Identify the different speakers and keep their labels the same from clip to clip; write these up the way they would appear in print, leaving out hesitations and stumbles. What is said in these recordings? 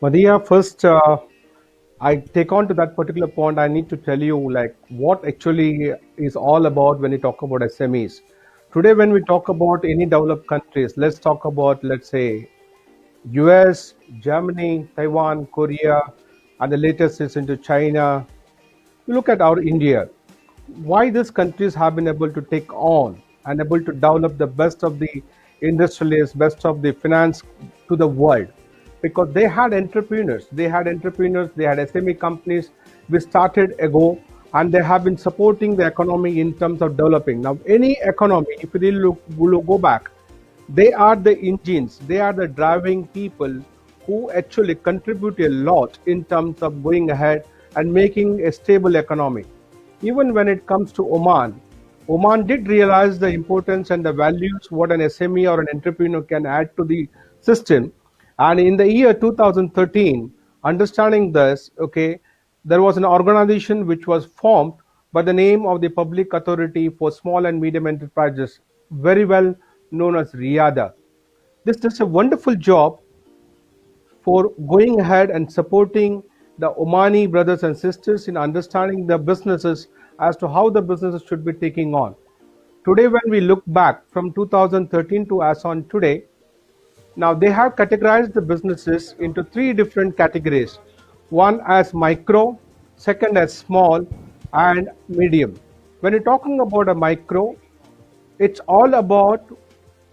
Speaker 1: Madia, first, I take on to that particular point. I need to tell you like what actually is all about when you talk about SMEs. Today, when we talk about any developed countries, let's talk about, let's say, US, Germany, Taiwan, Korea, and the latest is into China. You look at our India, why these countries have been able to take on and able to develop the best of the industrialists, best of the finance to the world. Because they had SME companies which started ago and they have been supporting the economy in terms of developing. Now, any economy, if you really go back, they are the engines, they are the driving people who actually contribute a lot in terms of going ahead and making a stable economy. Even when it comes to Oman, Oman did realize the importance and the values what an SME or an entrepreneur can add to the system. And in the year 2013, understanding this, okay, there was an organization which was formed by the name of the Public Authority for Small and Medium Enterprises, very well known as RIADA. This does a wonderful job for going ahead and supporting the Omani brothers and sisters in understanding the businesses as to how the businesses should be taking on. Today, when we look back from 2013 to as on today, now they have categorized the businesses into three different categories. One as micro, second as small, and medium. When you're talking about a micro, it's all about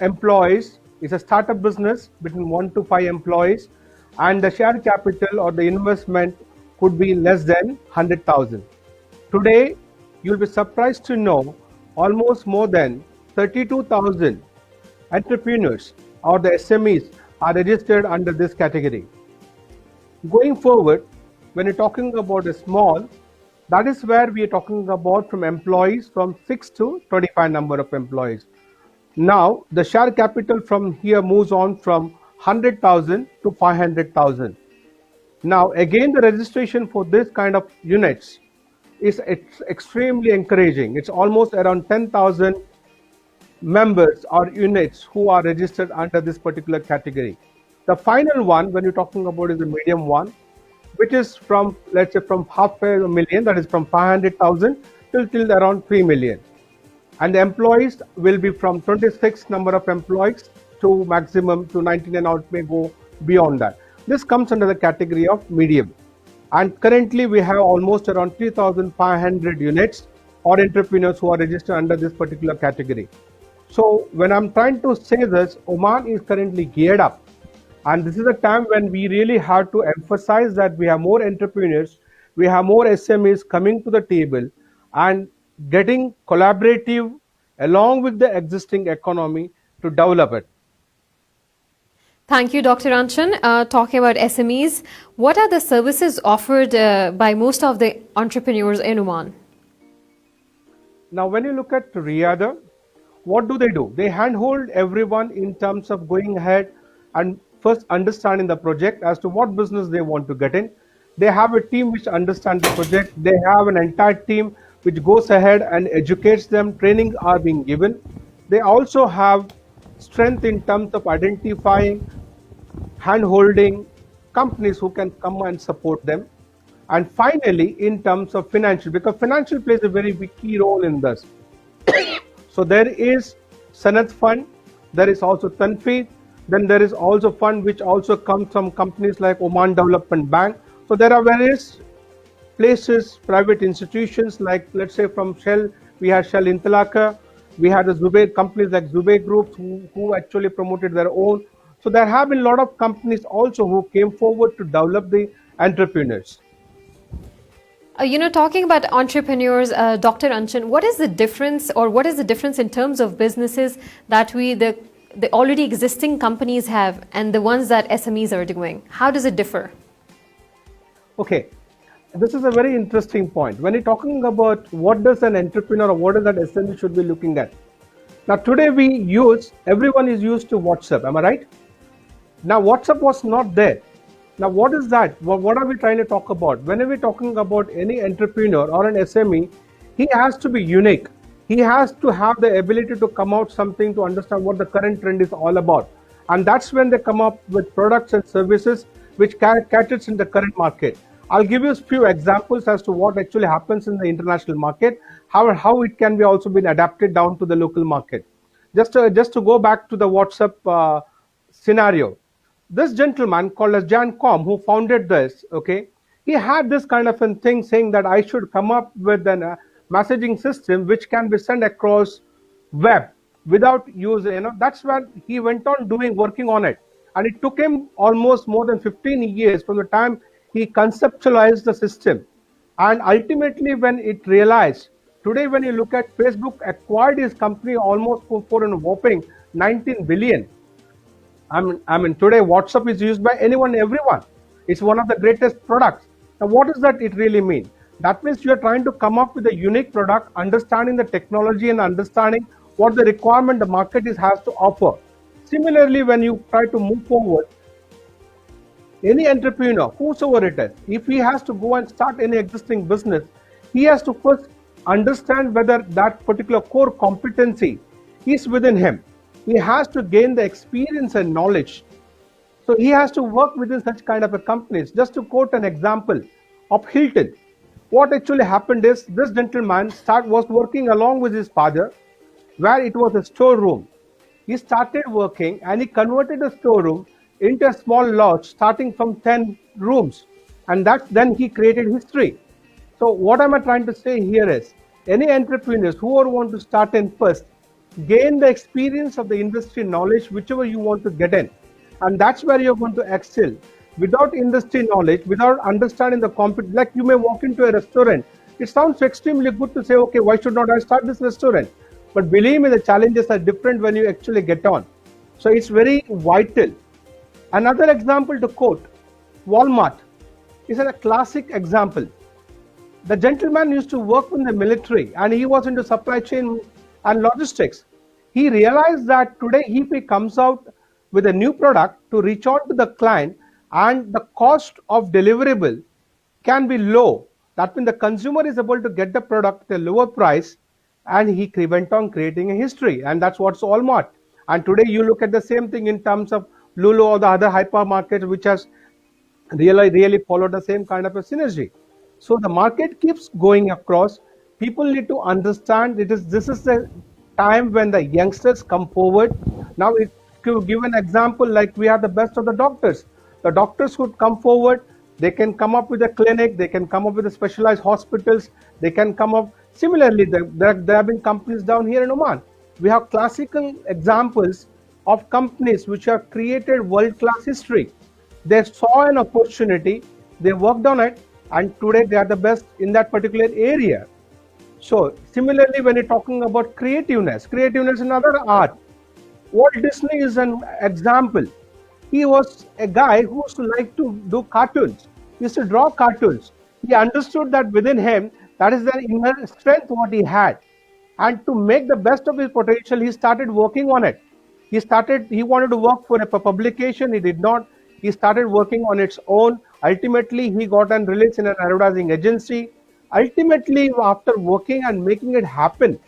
Speaker 1: employees. It's a startup business between 1 to 5 employees, and the share capital or the investment could be less than 100,000. Today, you'll be surprised to know almost more than 32,000 entrepreneurs or the SMEs are registered under this category. Going forward, when you're talking about a small, that is where we are talking about from employees from 6 to 25 number of employees. Now, the share capital from here moves on from 100,000 to 500,000. Now, again, the registration for this kind of units is it's extremely encouraging. It's almost around 10,000 members or units who are registered under this particular category. The final one, when you're talking about, is the medium one, which is from, let's say, from half a million, that is from 500,000 till around 3 million. And the employees will be from 26 number of employees to maximum to 99, or it may go beyond that. This comes under the category of medium. And currently we have almost around 3,500 units or entrepreneurs who are registered under this particular category. So when I'm trying to say this, Oman is currently geared up. And this is a time when we really have to emphasize that we have more entrepreneurs, we have more SMEs coming to the table and getting collaborative along with the existing economy to develop it.
Speaker 2: Thank you, Dr. Anchan. Talking about SMEs, what are the services offered by most of the entrepreneurs in Oman?
Speaker 1: Now, when you look at Riyadh, what do? They handhold everyone in terms of going ahead and first understanding the project as to what business they want to get in. They have a team which understands the project. They have an entire team which goes ahead and educates them. Trainings are being given. They also have strength in terms of identifying, hand-holding companies who can come and support them. And finally, in terms of financial, because financial plays a very big key role in this. So there is Sanat Fund, there is also Tanfi, then there is also fund which also comes from companies like Oman Development Bank. So there are various places, private institutions like, let's say, from Shell, we had Shell Intalaka, we had the Zubair companies like Zubair Group who actually promoted their own. So there have been a lot of companies also who came forward to develop the entrepreneurs.
Speaker 2: Talking about entrepreneurs, Dr. Anchan, what is the difference, or what is the difference in terms of businesses that the already existing companies have and the ones that SMEs are doing? How does it differ?
Speaker 1: Okay, this is a very interesting point. When you're talking about what does an entrepreneur or what is that SME should be looking at. Now today everyone is used to WhatsApp, am I right? Now WhatsApp was not there. Now what is that? What are we trying to talk about? Whenever we're talking about any entrepreneur or an SME, he has to be unique. He has to have the ability to come out something to understand what the current trend is all about. And that's when they come up with products and services which caters in the current market. I'll give you a few examples as to what actually happens in the international market, how it can be also been adapted down to the local market. Just to go back to the WhatsApp scenario, this gentleman called as Jan Kom, who founded this, okay, he had this kind of a thing saying that I should come up with a messaging system which can be sent across web without using, that's where he went on working on it. And it took him almost more than 15 years from the time he conceptualized the system. And ultimately, when it realized, today, when you look at Facebook acquired his company almost for a whopping 19 billion. I mean, today WhatsApp is used by anyone, everyone. It's one of the greatest products. Now, what does that it really mean? That means you are trying to come up with a unique product, understanding the technology and understanding what the requirement the market has to offer. Similarly, when you try to move forward, any entrepreneur, whosoever it is, if he has to go and start any existing business, he has to first understand whether that particular core competency is within him. He has to gain the experience and knowledge. So he has to work within such kind of a companies. Just to quote an example of Hilton, what actually happened is this gentleman was working along with his father, where it was a storeroom. He started working and he converted the storeroom into a small lodge starting from 10 rooms, and then he created history. So what am I trying to say here is, any entrepreneurs who want to start in first, gain the experience of the industry knowledge whichever you want to get in, and that's where you're going to excel. Without industry knowledge, without understanding the competition, like you may walk into a restaurant, it sounds extremely good to say, okay, why should not I start this restaurant? But believe me, the challenges are different when you actually get on. So it's very vital. Another example to quote, Walmart is a classic example. The gentleman used to work in the military and he was into supply chain and logistics. He realized that today if he comes out with a new product to reach out to the client and the cost of deliverable can be low, that means the consumer is able to get the product at a lower price, and he went on creating a history, and that's what's Walmart. And today you look at the same thing in terms of Lulu or the other hypermarkets which has really followed the same kind of a synergy. So the market keeps going across. People need to understand this is the time when the youngsters come forward. Now, to give an example, like we have the best of the doctors. The doctors who come forward, they can come up with a clinic, they can come up with the specialized hospitals, they can come up. Similarly, there have been companies down here in Oman. We have classical examples of companies which have created world-class history. They saw an opportunity, they worked on it, and today they are the best in that particular area. So similarly, when you're talking about creativeness is another art. Walt Disney is an example. He was a guy who used to like to do cartoons. He used to draw cartoons. He understood that within him, that is the inner strength what he had. And to make the best of his potential, he started working on it. He wanted to work for a publication. He did not. He started working on its own. Ultimately, he got and released in an advertising agency. Ultimately, after working and making it happen,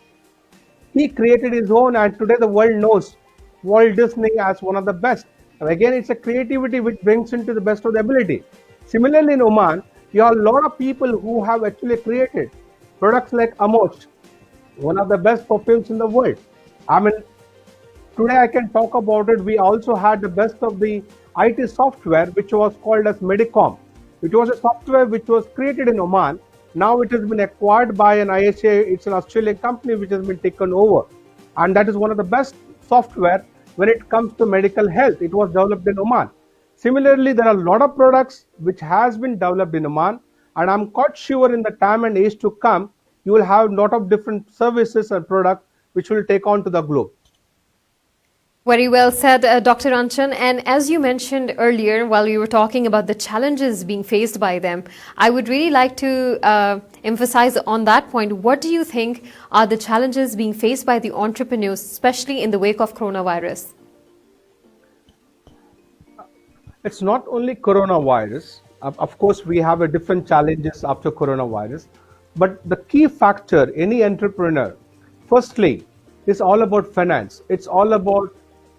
Speaker 1: he created his own, and today the world knows Walt Disney as one of the best. And again, it's a creativity which brings into the best of the ability. Similarly, in Oman, you have a lot of people who have actually created products like Amoch, one of the best perfumes in the world. I mean, today I can talk about it. We also had the best of the IT software, which was called as Medicom. It was a software which was created in Oman. Now it has been acquired by an ISA. It's an Australian company which has been taken over. And that is one of the best software when it comes to medical health. It was developed in Oman. Similarly, there are a lot of products which has been developed in Oman. And I'm quite sure in the time and age to come, you will have a lot of different services and products which will take on to the globe.
Speaker 2: Very well said, Dr. Anchan. And as you mentioned earlier, while you were talking about the challenges being faced by them, I would really like to emphasize on that point. What do you think are the challenges being faced by the entrepreneurs, especially in the wake of coronavirus?
Speaker 1: It's not only coronavirus. Of course, we have a different challenges after coronavirus. But the key factor, any entrepreneur, firstly, is all about finance. It's all about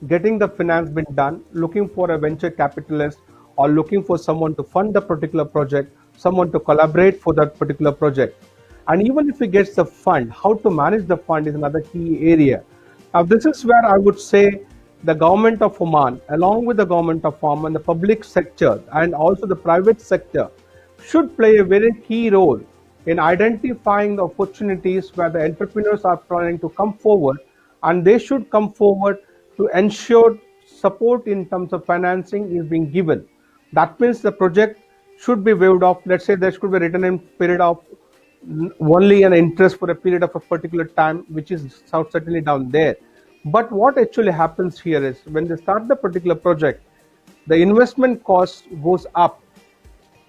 Speaker 1: getting the finance been done, looking for a venture capitalist or looking for someone to fund the particular project, someone to collaborate for that particular project. And even if he gets the fund, how to manage the fund is another key area. Now, this is where I would say the government of Oman, along with the government of Oman, the public sector, and also the private sector, should play a very key role in identifying the opportunities where the entrepreneurs are planning to come forward, and they should come forward to ensure support in terms of financing is being given. That means the project should be waived off. Let's say there should be written in period of only an interest for a period of a particular time, which is certainly down there. But what actually happens here is when they start the particular project, the investment cost goes up.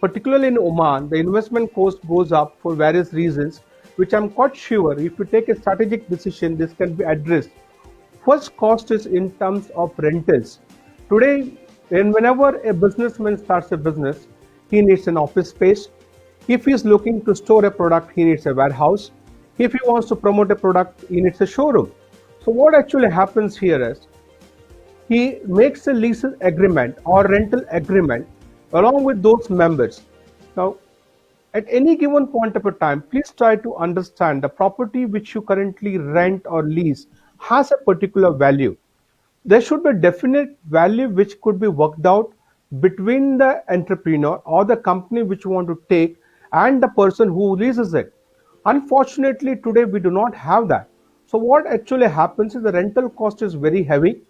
Speaker 1: Particularly in Oman, the investment cost goes up for various reasons, which I'm quite sure if you take a strategic decision, this can be addressed. First cost is in terms of rentals. Today, whenever a businessman starts a business, he needs an office space. If he's looking to store a product, he needs a warehouse. If he wants to promote a product, he needs a showroom. So what actually happens here is he makes a lease agreement or rental agreement along with those members. Now, at any given point of a time, please try to understand the property which you currently rent or lease has a particular value. There should be a definite value which could be worked out between the entrepreneur or the company which you want to take and the person who leases it. Unfortunately, today we do not have that. So what actually happens is the rental cost is very heavy.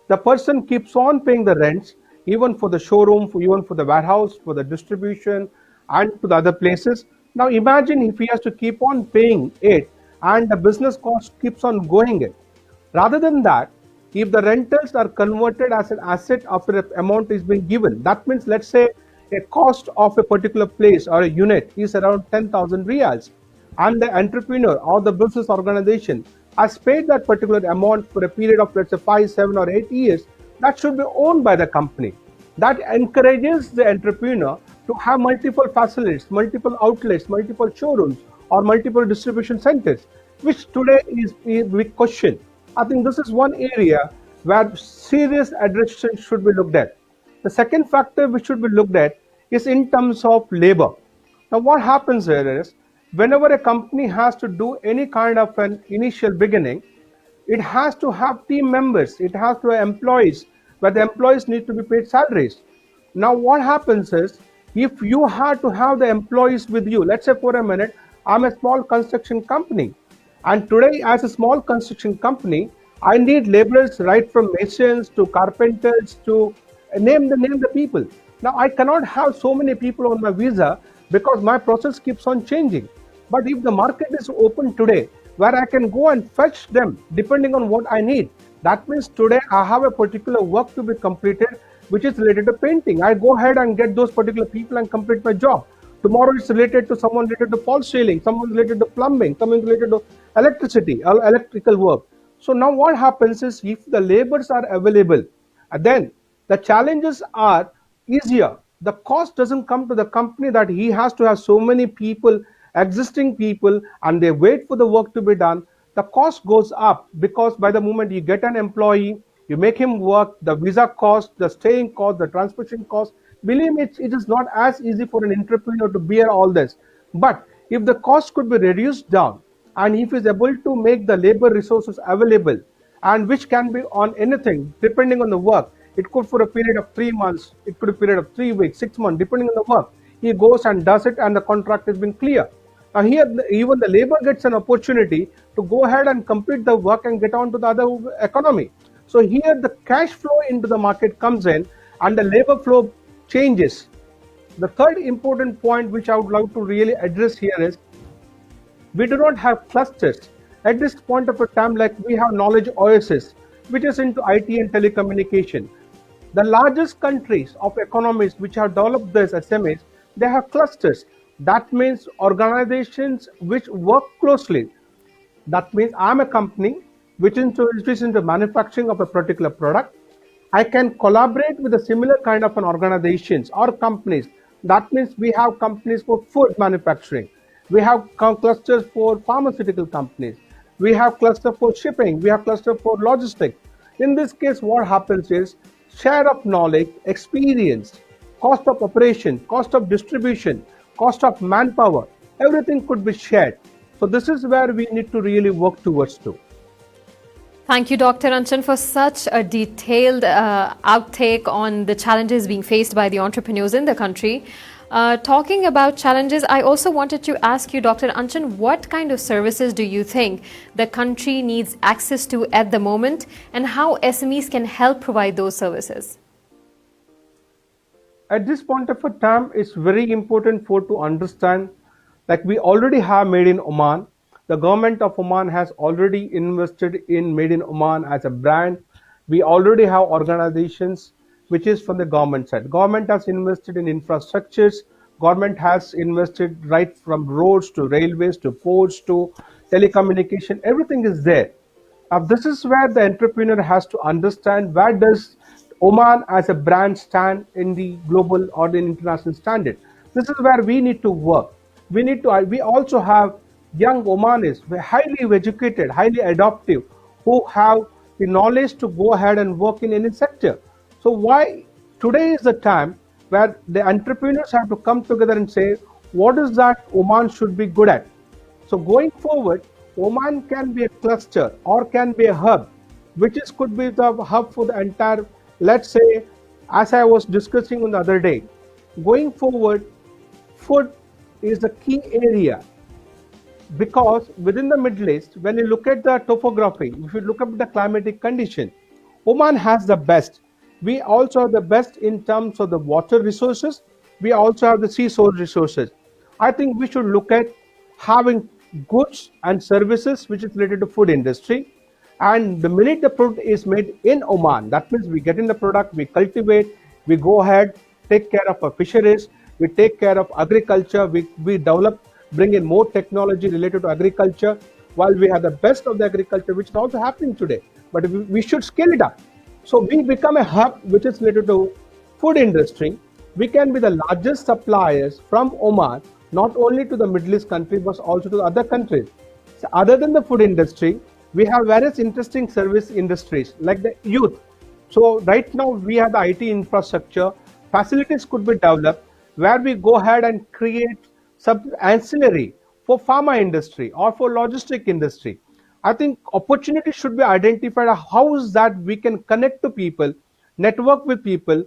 Speaker 1: The person keeps on paying the rents, even for the showroom, even for the warehouse, for the distribution, and to the other places. Now imagine if he has to keep on paying it and the business cost keeps on going it. Rather than that, if the rentals are converted as an asset after an amount is being given, that means let's say a cost of a particular place or a unit is around 10,000 riyals, and the entrepreneur or the business organization has paid that particular amount for a period of let's say 5, 7 or 8 years, that should be owned by the company. That encourages the entrepreneur to have multiple facilities, multiple outlets, multiple showrooms or multiple distribution centers, which today is a big question. I think this is one area where serious addressation should be looked at. The second factor which should be looked at is in terms of labor. Now what happens here is whenever a company has to do any kind of an initial beginning, it has to have team members, it has to have employees, where the employees need to be paid salaries. Now what happens is if you have to have the employees with you, let's say for a minute, I'm a small construction company. And today, as a small construction company, I need laborers right from masons to carpenters to name the people. Now, I cannot have so many people on my visa because my process keeps on changing. But if the market is open today, where I can go and fetch them depending on what I need, that means today I have a particular work to be completed which is related to painting. I go ahead and get those particular people and complete my job. Tomorrow it's related to someone related to false ceiling, someone related to plumbing, someone related to electricity or electrical work. So now what happens is if the labors are available, then the challenges are easier. The cost doesn't come to the company that he has to have so many people, existing people, and they wait for the work to be done. The cost goes up because by the moment you get an employee, you make him work, the visa cost, the staying cost, the transportation cost, believe me, it is not as easy for an entrepreneur to bear all this. But if the cost could be reduced down and if he is able to make the labor resources available and which can be on anything depending on the work, it could for a period of 3 months, it could be a period of 3 weeks, 6 months, depending on the work. He goes and does it and the contract has been clear. Now here, even the labor gets an opportunity to go ahead and complete the work and get on to the other economy. So here the cash flow into the market comes in and the labor flow changes. The third important point which I would like to really address here is we do not have clusters. At this point of a time, like we have Knowledge Oasis, which is into IT and telecommunication. The largest countries of economies which have developed this SMEs, they have clusters. That means organizations which work closely. That means I'm a company which is into manufacturing of a particular product. I can collaborate with a similar kind of an organizations or companies. That means we have companies for food manufacturing. We have clusters for pharmaceutical companies. We have cluster for shipping. We have cluster for logistics. In this case, what happens is share of knowledge, experience, cost of operation, cost of distribution, cost of manpower, everything could be shared. So this is where we need to really work towards to.
Speaker 2: Thank you, Dr. Anchan, for such a detailed outtake on the challenges being faced by the entrepreneurs in the country. Talking about challenges, I also wanted to ask you, Dr. Anchan, what kind of services do you think the country needs access to at the moment, and how SMEs can help provide those services?
Speaker 1: At this point of a time, it's very important for to understand, like we already have Made in Oman. The government of Oman has already invested in Made in Oman as a brand. We already have organizations which is from the government side. Government has invested in infrastructures. Government has invested right from roads to railways to ports to telecommunication. Everything is there. Now, this is where the entrepreneur has to understand where does Oman as a brand stand in the global or the international standard. This is where we need to work. We also have young Omanis, highly educated, highly adaptive, who have the knowledge to go ahead and work in any sector. So why today is the time where the entrepreneurs have to come together and say, what is that Oman should be good at? So going forward, Oman can be a cluster or can be a hub, which is could be the hub for the entire, let's say, as I was discussing on the other day, going forward, food is the key area, because within the Middle East, when you look at the topography, if you look at the climatic condition, Oman has the best. We also have the best in terms of the water resources. We also have the sea source resources. I think we should look at having goods and services which is related to food industry. And the minute the product is made in Oman, that means we get in the product, we cultivate, we go ahead, take care of our fisheries, we take care of agriculture, we develop, bring in more technology related to agriculture, while we have the best of the agriculture, which is also happening today. But we should scale it up. So we become a hub which is related to food industry. We can be the largest suppliers from Oman, not only to the Middle East countries, but also to other countries. So other than the food industry, we have various interesting service industries like the youth. So right now we have the IT infrastructure, facilities could be developed where we go ahead and create sub ancillary for pharma industry or for logistic industry. I think opportunities should be identified. How is that we can connect to people, network with people,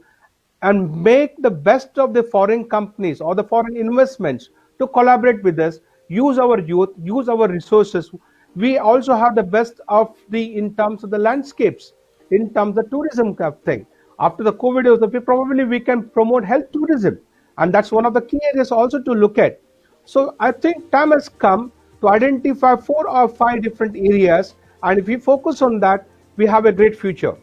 Speaker 1: and make the best of the foreign companies or the foreign investments to collaborate with us, use our youth, use our resources. We also have the best of the in terms of the landscapes, in terms of tourism kind of thing. After the COVID, probably we can promote health tourism, and that's one of the key areas also to look at. So I think time has come to identify 4 or 5 different areas, and if we focus on that, we have a great future.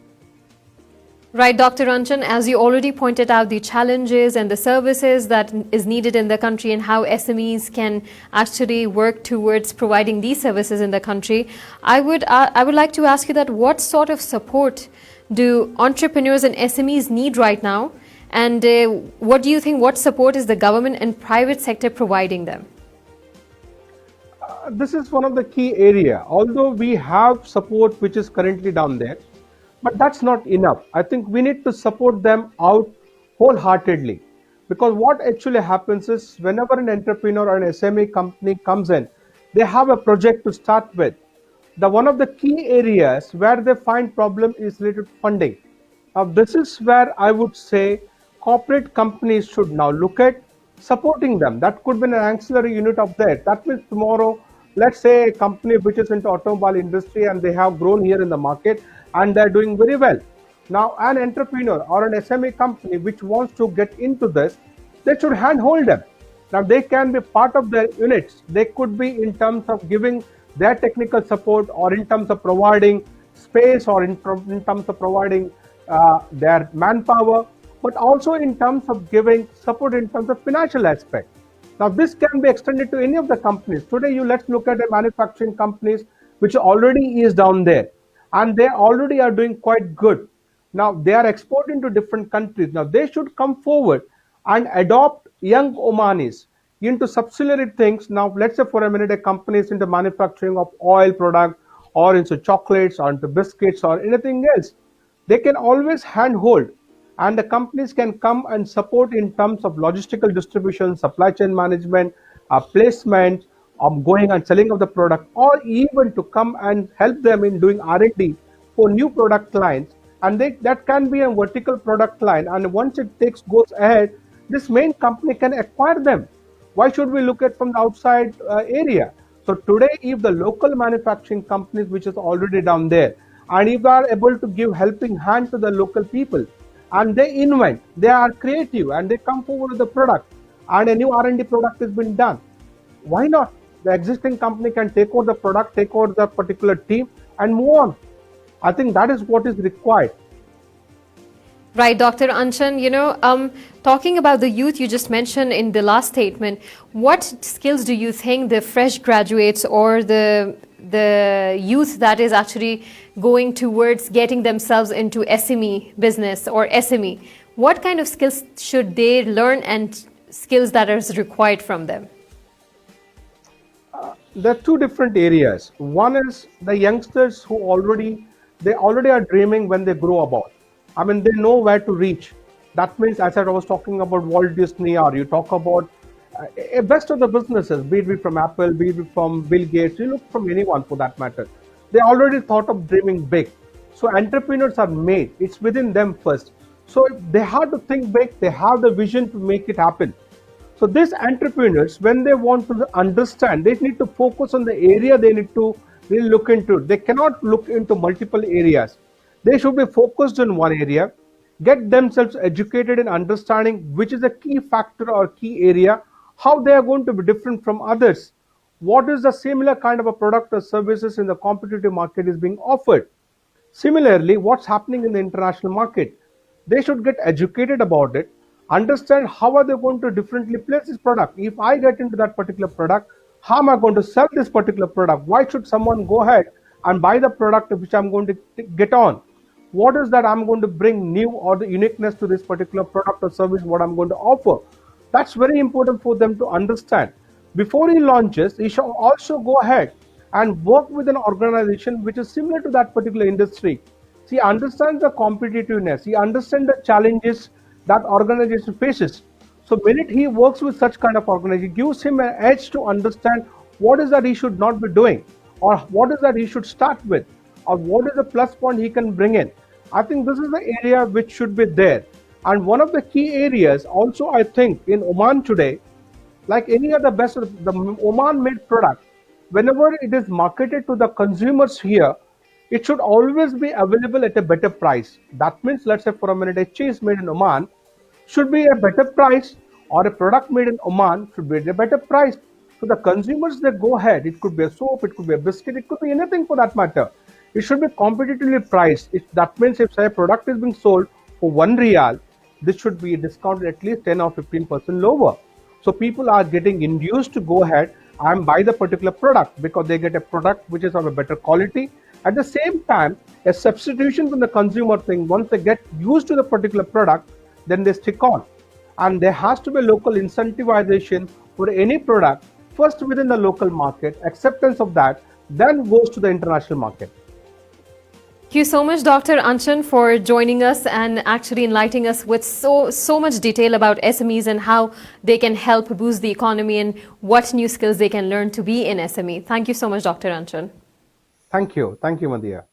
Speaker 2: Right, Dr. Anchan, as you already pointed out, the challenges and the services that is needed in the country and how SMEs can actually work towards providing these services in the country. I would like to ask you that what sort of support do entrepreneurs and SMEs need right now? And what do you think, what support is the government and private sector providing them?
Speaker 1: This is one of the key area. Although we have support which is currently down there, but that's not enough. I think we need to support them out wholeheartedly, because what actually happens is whenever an entrepreneur or an SME company comes in, they have a project to start with. The one of the key areas where they find problem is related to funding. Now this is where I would say corporate companies should now look at supporting them. That could be an ancillary unit of that. That means tomorrow, let's say a company which is into automobile industry and they have grown here in the market and they're doing very well. Now an entrepreneur or an SME company which wants to get into this, they should handhold them. Now they can be part of their units. They could be in terms of giving their technical support, or in terms of providing space, or in terms of providing their manpower, but also in terms of giving support in terms of financial aspect. Now this can be extended to any of the companies. Today let's look at the manufacturing companies which already is down there, and they already are doing quite good. Now they are exporting to different countries. Now they should come forward and adopt young Omanis into subsidiary things. Now let's say for a minute a company is into manufacturing of oil product, or into chocolates, or into biscuits, or anything else. They can always handhold. and the companies can come and support in terms of logistical distribution, supply chain management, placement, of going and selling of the product, or even to come and help them in doing R&D for new product lines. And that can be a vertical product line, and once it goes ahead, this main company can acquire them. Why should we look at from the outside area? So today, if the local manufacturing companies, which is already down there, and if they are able to give helping hand to the local people, and they invent, they are creative, and they come forward with the product, and a new R&D product has been done, why not? The existing company can take over the product, take over the particular team, and move on. I think that is what is required.
Speaker 2: Right, Dr. Anchan, talking about the youth you just mentioned in the last statement, what skills do you think the fresh graduates or the youth that is actually going towards getting themselves into SME business or SME, what kind of skills should they learn and skills that is required from them?
Speaker 1: There are two different areas. One is the youngsters who already are dreaming when they grow about. I mean, they know where to reach. That means, as I was talking about Walt Disney, or you talk about best of the businesses, be it from Apple, be it from Bill Gates, you look from anyone for that matter. They already thought of dreaming big. So entrepreneurs are made. It's within them first. So they have to think big. They have the vision to make it happen. So these entrepreneurs, when they want to understand, they need to focus on the area they need to really look into. They cannot look into multiple areas. They should be focused on one area, get themselves educated in understanding which is a key factor or key area, how they are going to be different from others, what is the similar kind of a product or services in the competitive market is being offered. Similarly, what's happening in the international market. They should get educated about it, understand how are they going to differently place this product. If I get into that particular product, how am I going to sell this particular product? Why should someone go ahead and buy the product which I'm going to get on? What is that I'm going to bring new or the uniqueness to this particular product or service, what I'm going to offer? That's very important for them to understand. Before he launches, he should also go ahead and work with an organization which is similar to that particular industry. He understands the competitiveness, he understands the challenges that organization faces. So minute he works with such kind of organization, gives him an edge to understand what is that he should not be doing, or what is that he should start with, or what is the plus point he can bring in. I think this is the area which should be there. And one of the key areas also, I think, in Oman today, like any other best, the Oman made product, whenever it is marketed to the consumers here, it should always be available at a better price. That means, let's say for a minute, a cheese made in Oman should be a better price, or a product made in Oman should be at a better price. So the consumers, they go ahead, it could be a soap, it could be a biscuit, it could be anything for that matter. It should be competitively priced. That means if say a product is being sold for 1 riyal, this should be discounted at least 10 or 15% lower. So people are getting induced to go ahead and buy the particular product because they get a product which is of a better quality. At the same time, a substitution from the consumer thing, once they get used to the particular product, then they stick on. And there has to be local incentivization for any product, first within the local market, acceptance of that, then goes to the international market.
Speaker 2: Thank you so much, Dr. Anchan, for joining us and actually enlightening us with so much detail about SMEs and how they can help boost the economy and what new skills they can learn to be in SME. Thank you so much, Dr. Anchan.
Speaker 1: Thank you, Madhya.